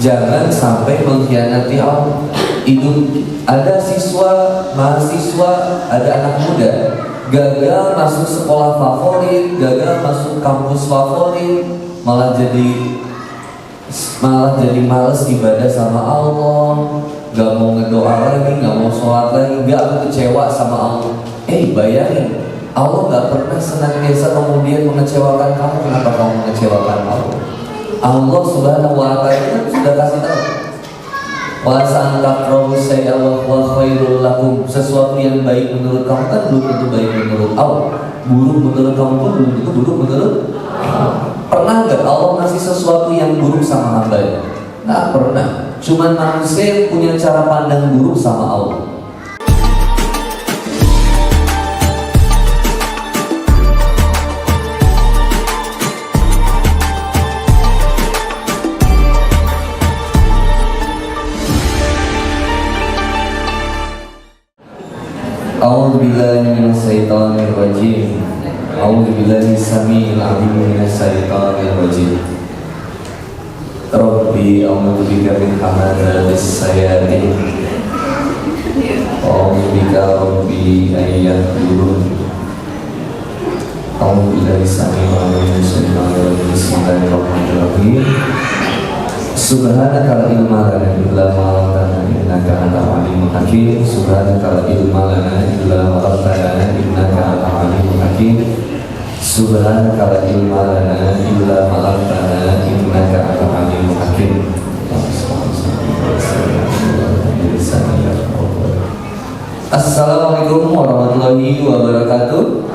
jangan sampai mengkhianati Allah. Ada siswa, mahasiswa, ada anak muda gagal masuk sekolah favorit, gagal masuk kampus favorit, malah jadi males ibadah sama Allah, gak mau ngedoa lagi, gak mau sholat lagi, gak kecewa sama Allah. Bayangin, Allah gak pernah senantiasa kemudian mengecewakan kamu. Kenapa kamu mengecewakan Allah? Allah subhanahu wa ta'ala sudah kasih tahu, wa sa'antakrahu syai'an wa huwa khairul lakum. Sesuatu yang baik menurut kamu kan belum tentu baik menurut Allah. Buruk menurut kamu pun belum tentu buruk menurut Allah. Pernah gak Allah ngasih sesuatu yang buruk sama hambanya? Nggak pernah. Cuman manusia yang punya cara pandang buruk sama Allah. A'udzu billahi minasyaitonir rajim. A'udzu billahi samiil 'aliim minasyaitonir rajim. Rabbi a'udzu bika min hamazatis sayatin. A'udzu bika rabbi an yahdurun. A'udzu billahi samiil 'aliim minasyaitonir rajim. Bismillahirrahmanirrahim. Subhanaka la ilma lana illa ma 'allamtana innaka antal alimul hakim. Subhanaka la ilma lana illa ma 'allamtana innaka antal alimul hakim. Subhanaka la ilma lana illa ma 'allamtana innaka antal alimul hakim. Assalamualaikum warahmatullahi wabarakatuh.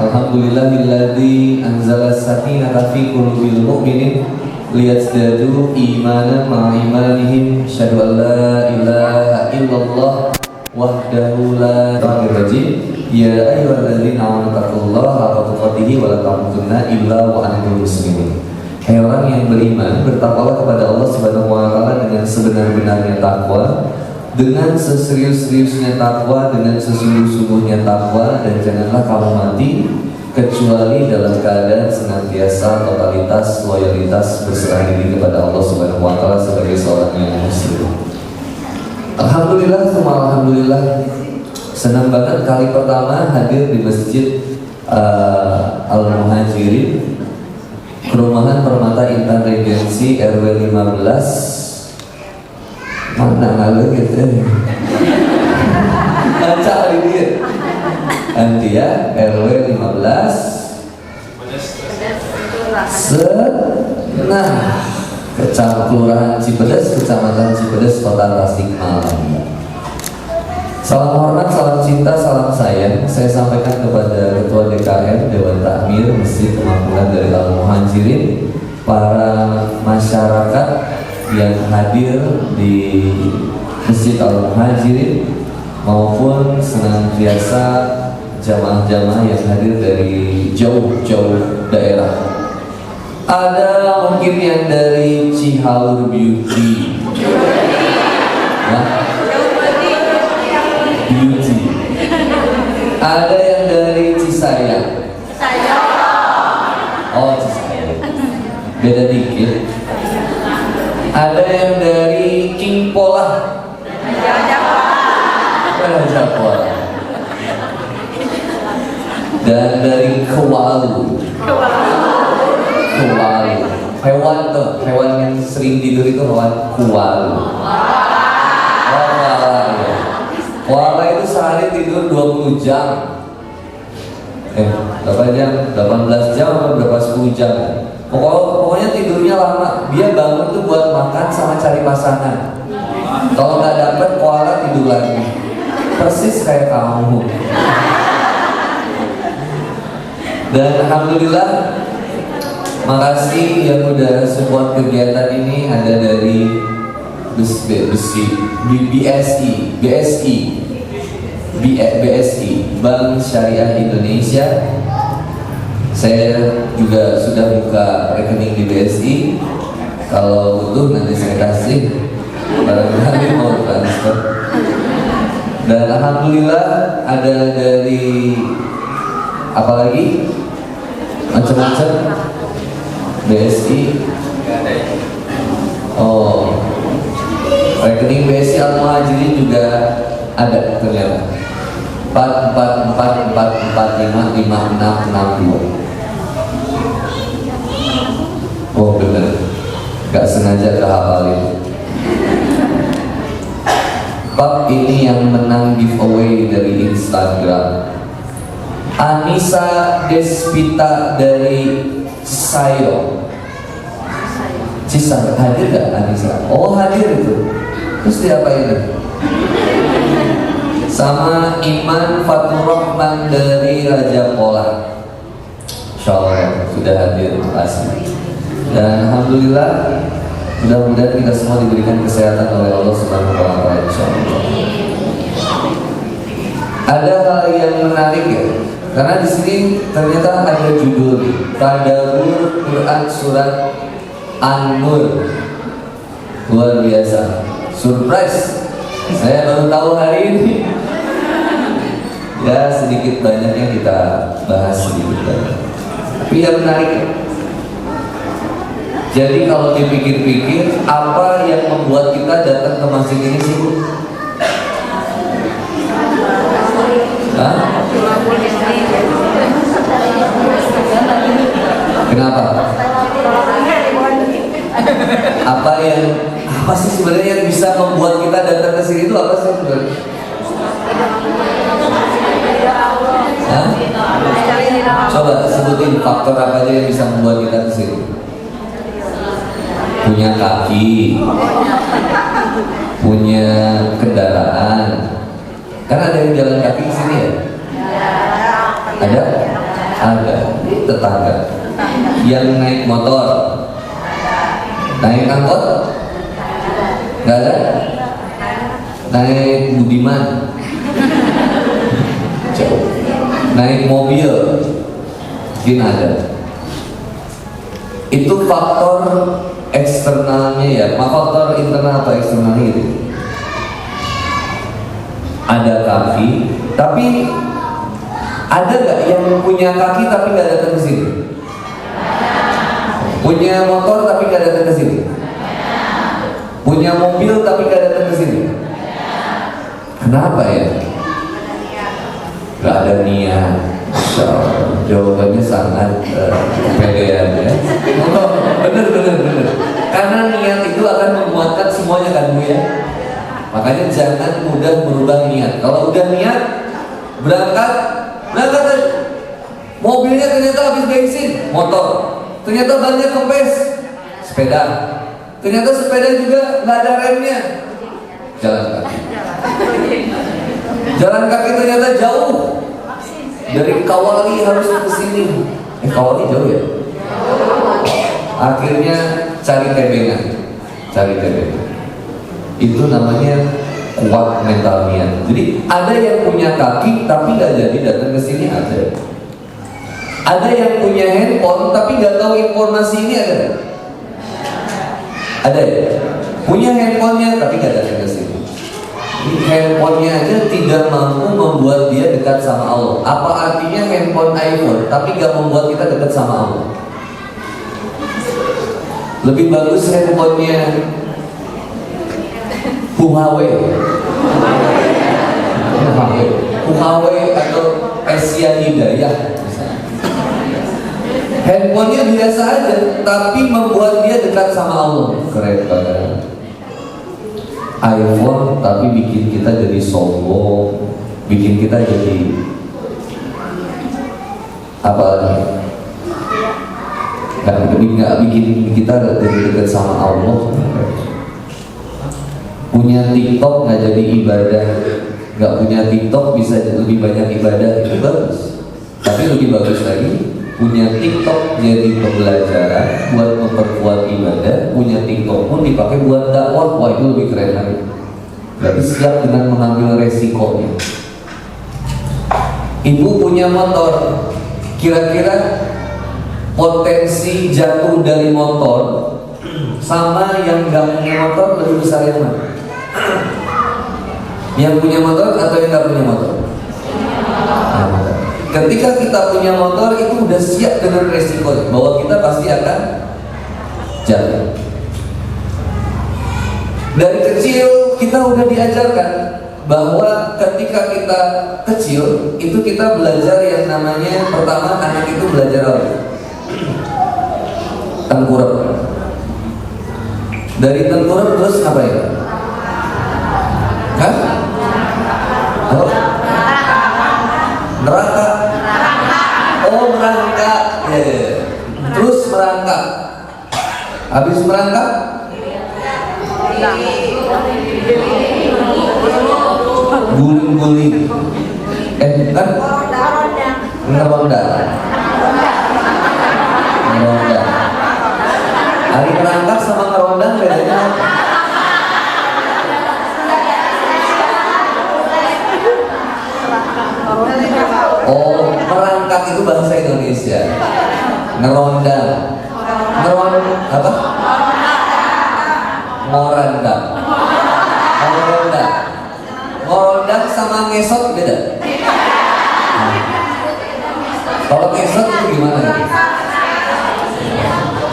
Alhamdulillahilladzi anzala sakinata fi qulubil mu'minin liyazdadu imanan ma'a imanihim. Asyhadu an la ilaha illallah wahdahu la syarika lahu. Ya ayyuhalladzina amanu taqullaha haqqa tuqatih wa la tamutunna illa wa antum muslimun. Hai orang yang beriman, bertakwalah kepada Allah Subhanahu wa taala dengan sebenar-benarnya takwa, dengan seserius-seriusnya takwa, dengan sesungguh-sungguhnya takwa, dan janganlah kamu mati kecuali dalam keadaan senantiasa totalitas loyalitas berserah diri kepada Allah Subhanahu wa taala sebagai seorang yang muslim. Alhamdulillah, alhamdulillah. Senang banget kali pertama hadir di Masjid Al-Muhajirin, Perumahan Permata Intan Regensi RW 15. Mana ngalir gitu baca ini Antia RW 15 Kelurahan Cipedes, Kecamatan Cipedes, Kota Tasikmalaya. Salam hormat, salam cinta, salam sayang saya sampaikan kepada Ketua DKM Dewan Takmir Masjid Kemakmuran dari Al-Muhajirin, para masyarakat yang hadir di Masjid Al-Muhajirin, maupun senantiasa jamaah-jamaah yang hadir dari jauh-jauh daerah. Ada mungkin yang dari Cihaur Beauty, Beauty. Ada yang dari Cisayang. Oh, Cisayang. Beda dikit. Ada yang dari King Pola, Rajapola, dan dari Kewalu. Hewan tuh, hewan yang sering tidur itu hewan Kewalu. Koala itu sehari tidur 20 jam. Berapa jam? 18 jam atau berapa 10 jam? Pokoknya tidurnya lama. Dia bangun tuh buat makan sama cari pasangan. Kalau nggak dapet, koala tidur lagi. Persis kayak kamu. Dan alhamdulillah, makasih yang udah support kegiatan ini. Ada dari BSI, Bank Syariah Indonesia. Saya juga sudah buka rekening di BSI. Kalau butuh nanti saya kasih, barangkali mau transfer. Dan alhamdulillah ada dari apa lagi? macam-macam. BSI. Oh, rekening BSI Al-Muhajirin juga ada ternyata. 444455662. Oh benar, gak sengaja kehafalin. Pak, ini yang menang giveaway dari Instagram. Anissa Despita dari Sayo. Cisar, hadir gak Anissa? Oh hadir itu. Terus dia apa ini? Sama Iman Fatur Rahman dari Raja Pola. Insyaallah sudah hadir, terima kasih. Dan alhamdulillah, mudah-mudahan kita semua diberikan kesehatan oleh Allah Subhanahu wa taala insyaallah. Ada hal yang menarik ya, karena di sini ternyata ada judul Tadabbur Quran surat An-Nur. Luar biasa, surprise. Saya baru tahu hari ini. Ya sedikit banyaknya kita bahas sedikit banyak. Tapi yang menarik. Jadi kalau dipikir-pikir, apa yang membuat kita datang ke masjid ini sih, Bu? Hah? Kenapa? Apa sih sebenarnya yang bisa membuat kita datang ke sini itu apa sih sebenarnya? Hah? Coba sebutin faktor apa aja yang bisa membuat kita ke sini. Punya kaki, punya kendaraan. Kan ada yang jalan kaki di sini ya? Ada? Ada. Ini tetangga. Yang naik motor, naik angkot, nggak ada. Naik Budiman, jauh. Naik mobil, mungkin ada. Itu faktor eksternalnya ya, faktor internal atau eksternalnya itu. Ada kaki, tapi ada nggak yang punya kaki tapi nggak datang ke sini? Punya motor tapi nggak datang ke sini? Punya mobil tapi nggak datang ke sini? Kenapa ya? Gak ada niat. Jawabannya sangat pedean ya. Oh, bener. Karena niat itu akan menguatkan semuanya kan Bu ya. Makanya jangan mudah merubah niat. Kalau udah niat, berangkat aja. Mobilnya ternyata habis bensin, motor. Ternyata bannya kempes, sepeda. Ternyata sepeda juga nggak ada remnya, jalan kaki. Jalan kaki ternyata jauh. Dari Kawali harus ke sini. Kawali jauh ya? Akhirnya cari tebengan. Itu namanya kuat mental niat. Jadi ada yang punya kaki tapi nggak jadi datang ke sini, ada. Ada yang punya handphone tapi nggak tahu informasi ini, ada. Ada ya? Punya handphonenya tapi nggak datang ke sini. Handphonenya aja tidak mampu membuat dia dekat sama Allah. Apa artinya handphone iPhone tapi gak membuat kita dekat sama Allah? Lebih bagus handphonenya Huawei atau Asia Hidayah. Handphonenya biasa aja tapi membuat dia dekat sama Allah. Keren banget. iPhone tapi bikin kita jadi sombong, bikin kita jadi apa? Nggak bikin kita jadi dekat sama Allah. Punya TikTok nggak jadi ibadah, nggak punya TikTok bisa lebih banyak ibadah, itu bagus. Tapi lebih bagus lagi punya TikTok jadi pembelajaran buat memperkuat ibadah, punya TikTok pun dipakai buat dakwah. Wah, itu lebih keren lagi. Berarti siap dengan mengambil resikonya. Ibu punya motor, kira-kira potensi jatuh dari motor sama yang nggak punya motor lebih besar yang mana? Yang punya motor atau yang nggak punya motor? Ketika kita punya motor itu udah siap dengan resiko bahwa kita pasti akan jatuh. Dari kecil kita udah diajarkan bahwa ketika kita kecil itu kita belajar yang namanya, pertama anak itu belajar apa? Tengkurap. Dari tengkurap terus apa ya? Hah? Oh? Neraka. Oh, merangkak. Yeah. Terus merangkak. Habis merangkak guling-guling. Kan ngeronda. Hari merangkak sama ngeronda bedanya. Oh, merangkak itu bahasa Indonesia. Ngeronda. Apa? Ngoranda. Ngoranda sama ngesot beda. Kalau ngesot itu gimana?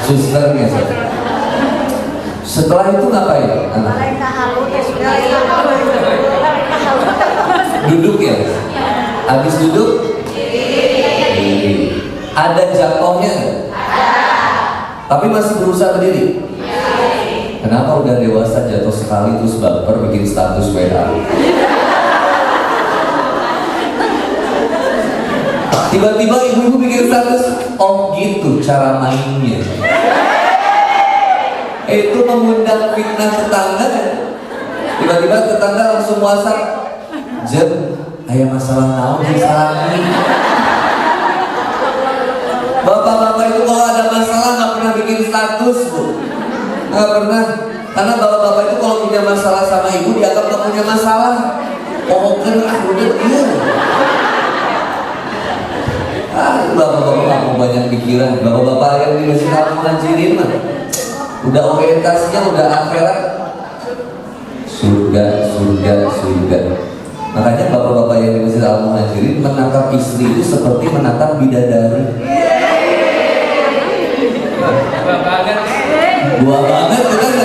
Suster ngesot. Setelah itu ngapain? Duduk ya? Habis duduk? Ada jatuhnya? Tapi masih berusaha berdiri? Kenapa udah dewasa jatuh sekali terus baper bikin status WA? Tiba-tiba ibu-ibu bikin status, oh gitu cara mainnya. Itu mengundang fitnah tetangga. Tiba-tiba tetangga langsung WhatsApp, Jeb, ayah masalah naon disalami. Bapak-bapak itu kalau ada masalah nggak pernah bikin status, Bu. Nggak pernah. Karena bapak-bapak itu kalau punya masalah sama ibu dianggap nggak punya masalah. Oh, kan udah dia. Bapak-bapak nggak mau banyak pikiran. Bapak-bapak yang di Masjid Al-Muhajirin mah udah orientasinya udah akhirat. Surga. Makanya bapak-bapak yang di Masjid Al-Muhajirin menatap istri itu seperti menatap bidadari. Dua banget kan?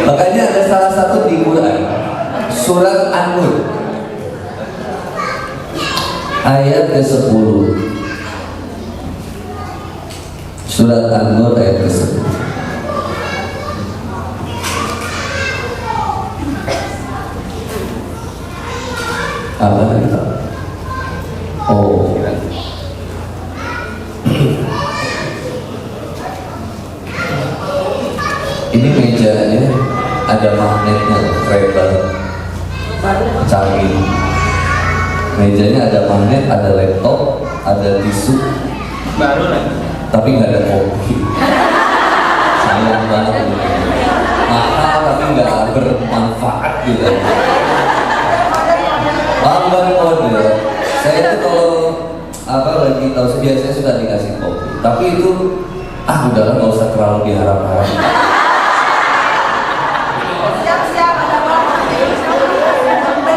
Makanya ada salah satu di Quran, surat An-Nur ayat ke-10. Surat An-Nur ayat ke-10. Apa tadi? Oh, ini mejanya ada magnetnya, keren banget, canggih. Mejanya ada magnet, ada laptop, ada tisu, baru lagi. Tapi nggak ada kopi. Sayang banget. Mahal tapi nggak bermanfaat gitu. Lamban kode. Saya itu kalau lagi tahu biasanya sudah dikasih kopi. Tapi itu udahlah nggak usah terlalu diharap-harap.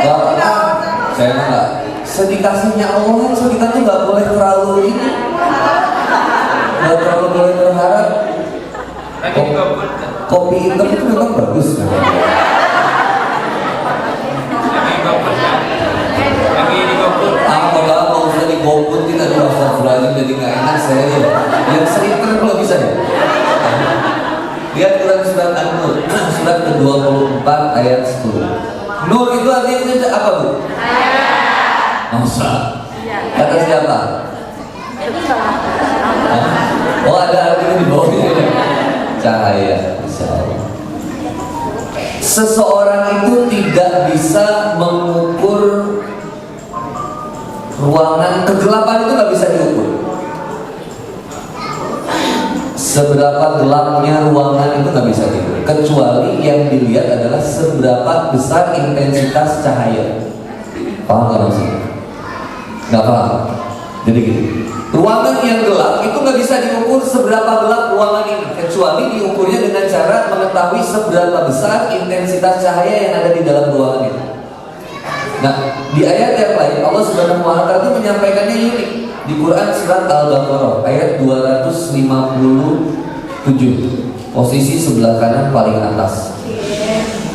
Gak pernah. Saya nggak. Sedikasihnya Allah, so kita tuh nggak boleh terlalu ini. Nggak terlalu boleh berharap. Kopi hitam itu memang bagus kan? Kalau mau usah digoput kita di astagfirullahaladzim jadi nggak enak saya ya. Yang seliter kalau bisa ya. Lihat Quran surat An-Nur, surat ke-24 ayat 10. Nur itu artinya apa, Bu? Masa? Kata siapa? Oh, ada artinya di bawahnya. Cahaya. Seseorang itu tidak bisa mengukur ruangan, kegelapan itu nggak bisa diukur. Seberapa gelapnya ruangan itu nggak bisa diukur, kecuali yang dilihat adalah seberapa besar intensitas cahaya. Paham nggak maksudnya? Nggak paham? Jadi gini, ruangan yang gelap itu nggak bisa diukur seberapa gelap ruangan ini, kecuali diukurnya dengan cara mengetahui seberapa besar intensitas cahaya yang ada di dalam ruangan itu. Nah, di ayat yang lain Allah Subhanahu wa Ta'ala itu menyampaikannya unik. Di Quran surat Al-Baqarah ayat 257, posisi sebelah kanan paling atas.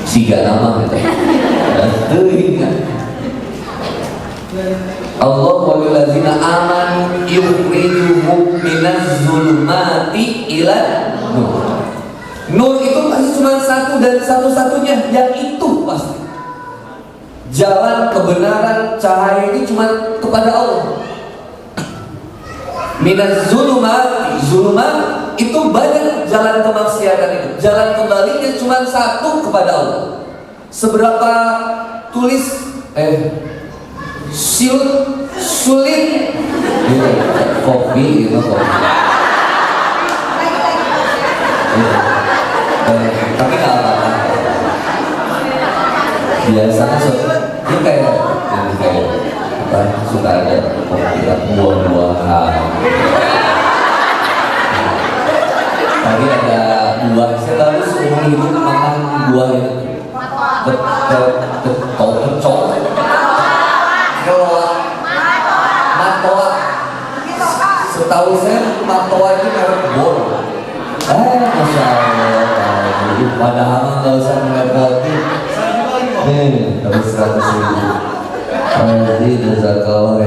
Siga nama gitu. Allah waladzina amanu yukhrijuhum minaz zulumati ila nur. Nur itu pasti cuma satu dan satu-satunya, yang itu pasti. Jalan kebenaran, cahaya ini cuma kepada Allah. Minaz zulumati, zulumat itu banyak jalan kemaksiatan itu. Jalan kembalinya cuma satu, kepada Allah. Seberapa tulis sulit kopi itu kopi. Tapi nggak apa-apa. Biasanya ini kayak apa, suka ada kopi buah-buahan. Tadi ada buah, saya lalu seumur hidup makan buah itu. Kecok. Matoa. Setahu saya matoa itu merek bor. Masya Allah. Padahal nggak usah ngeliat roti. Nih, harus 100.000. Jadi jazakallah.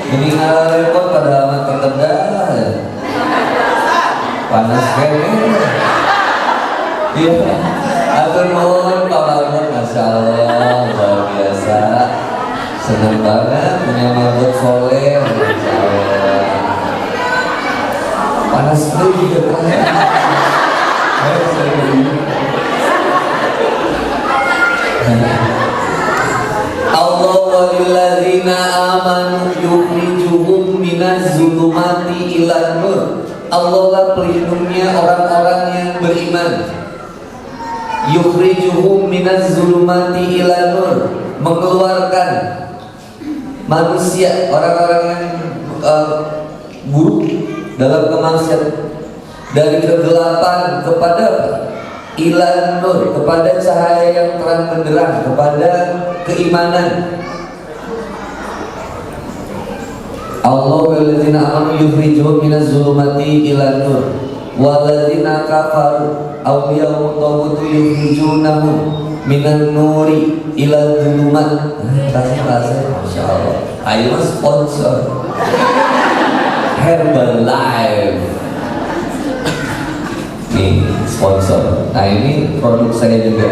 Ini nggak repot pada amat tertedah. Panas kayaknya. Iya. Atur nuhun Pak Mahmud, Masya Allah, luar biasa. Senang banget punya marbot soleh, Masya Allah. Panas sekali gitu kan. Allah walilladzina amanu yukhrijuhum minaz zulumati ilan nur. Allah lah pelindungnya orang-orang yang beriman. Yukhrijuhum minaz zulumati ilan nur, mengeluarkan manusia, orang-orang yang buruk dalam kemaksiatan, dari kegelapan kepada ilan nur, kepada cahaya yang terang benderang, kepada keimanan. Allah walladzina amanu yukhrijuhum minaz zulumati ilan nur walladzina kafaru awliyahum tagutu yukhrijunahum minan nuri ilal zulumat. Rasanya Masya Allah. Ayo sponsor Herbalife nih sponsor. Nah ini produk saya juga.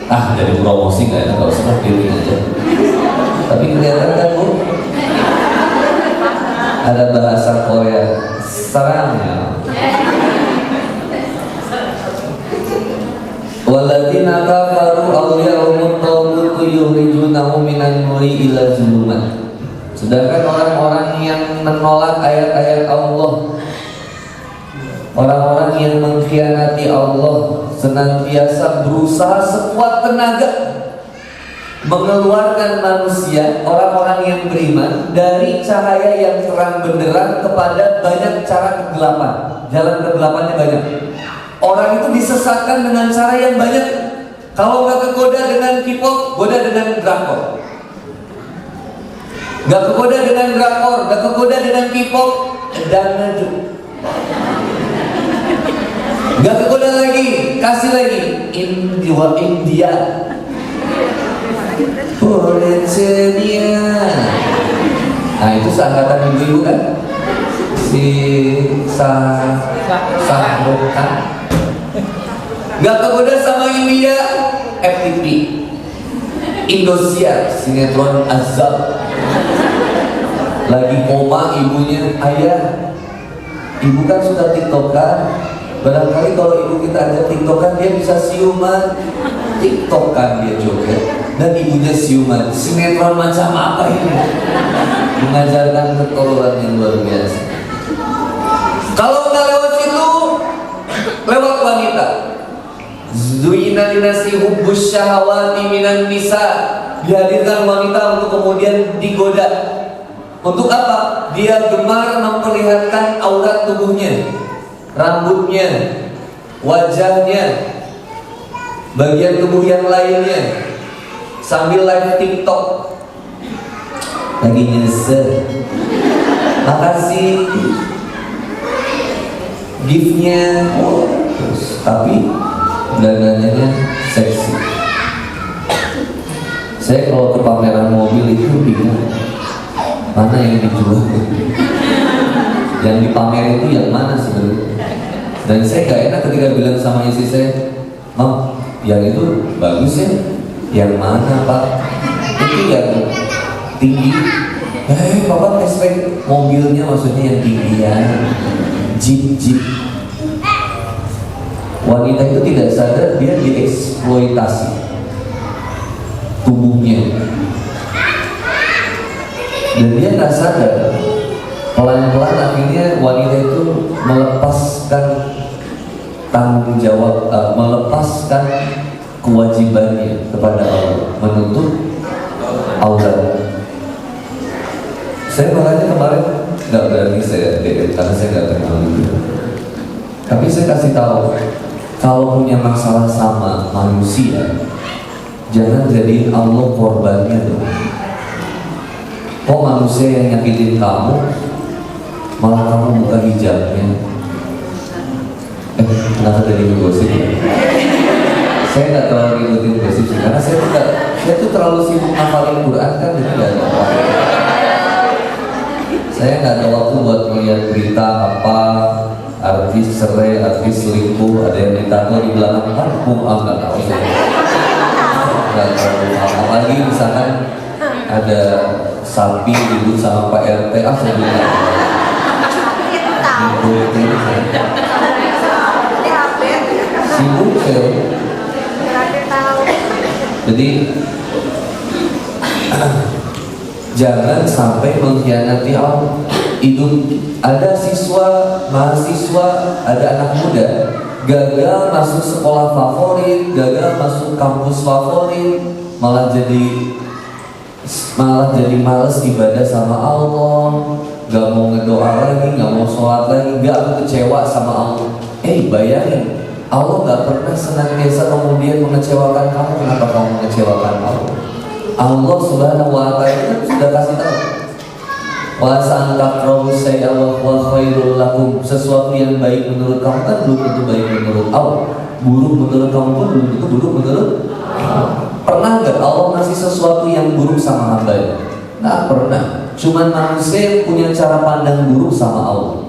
Dari promosi nggak enak, nggak usah pilih aja. Tapi kelihatan kan Bu, ada bahasa Korea sarangnya. Walladzina kafaru awliyahum tagutu yukhrijunahum minan nuri ila zulumat. Sedangkan orang-orang yang menolak ayat-ayat Allah, orang-orang yang mengkhianati Allah, senantiasa berusaha sekuat tenaga mengeluarkan manusia, orang-orang yang beriman, dari cahaya yang terang benderang kepada banyak cara kegelapan. Jalan kegelapannya banyak. Orang itu disesatkan dengan cara yang banyak. Kalau nggak kegoda dengan K-pop, goda dengan drakor. Nggak kegoda dengan drakor, nggak kegoda dengan K-pop, dangdut. Nggak kegoda lagi, kasih lagi India. Boleh sedia. Nah itu seangkatan ibu-ibu kan, si Sahrukan. Nggak kegoda sama India, FTV, Indosiar, sinetron Azab. Lagi koma ibunya, ayah, ibu kan sudah tiktokan. Barangkali kalau ibu kita ada tiktokan, dia bisa siuman. Tiktokan dia joget. dan ibunya siuman. Sinetron macam apa ini? Mengajarkan ketololan yang luar biasa. Kalau nggak lewat situ, lewat wanita. Zuyina linasi hubbus syahawati minan nisa. Dihadirkan wanita untuk kemudian digoda. Untuk apa? Dia gemar memperlihatkan aurat tubuhnya, rambutnya, wajahnya, bagian tubuh yang lainnya, sambil live TikTok. Lagi nyesel. Makasih giftnya, terus tapi dandanannya seksi. Saya kalau ke pameran mobil itu bingung mana yang dijual, yang dipamer itu yang mana sebenarnya. Dan saya gak enak ketika bilang sama istri saya, "Mam, yang itu bagus ya, yang mana Pak? Itu yang tinggi." Bapak tes mobilnya, maksudnya yang tinggi ya, jeep. Wanita itu tidak sadar dia dieksploitasi tubuhnya, dan dia nggak sadar. Pelan-pelan akhirnya wanita itu melepaskan tanggung jawab, melepaskan kewajibannya kepada Allah, menutup aurat. Saya makanya kemarin nggak berani saya DM karena saya nggak kenal gitu. Tapi saya kasih tahu, kalau punya masalah sama manusia, jangan jadi Allah korbannya tuh. Kok manusia yang nyakitin kamu, malah kamu buka hijabnya? Kenapa tadi ngegosip? Saya nggak terlalu ngikutin gosip sih, karena saya tuh terlalu sibuk ngafalin Quran kan, jadi nggak ada waktu. Saya nggak ada waktu buat melihat berita apa, artis cerai, artis selingkuh, ada yang ditaruh di belakang kampung, nggak tahu saya. Nggak terlalu apa, apalagi misalkan ada sapi ribut sama Pak RT, saya bilang sibuk saya. Jadi jangan sampai mengkhianati Allah. Ada siswa, mahasiswa, ada anak muda gagal masuk sekolah favorit, gagal masuk kampus favorit, malah jadi malas ibadah sama Allah, gak mau ngedoa lagi, gak mau sholat lagi, gak kecewa sama Allah. Bayangin, Allah gak pernah senantiasa kemudian mengecewakan kamu. Kenapa kamu mengecewakan Allah? Allah Subhanahu wa ta'ala sudah kasih tahu, wa sa'antakrahu say'a wa huwa khairul lakum. Sesuatu yang baik menurut kamu kan belum tentu baik menurut Allah. Buruk menurut kamu pun belum tentu buruk menurut Allah. Pernah nggak Allah ngasih sesuatu yang buruk sama hambanya? Nggak pernah. Cuman manusia yang punya cara pandang buruk sama Allah.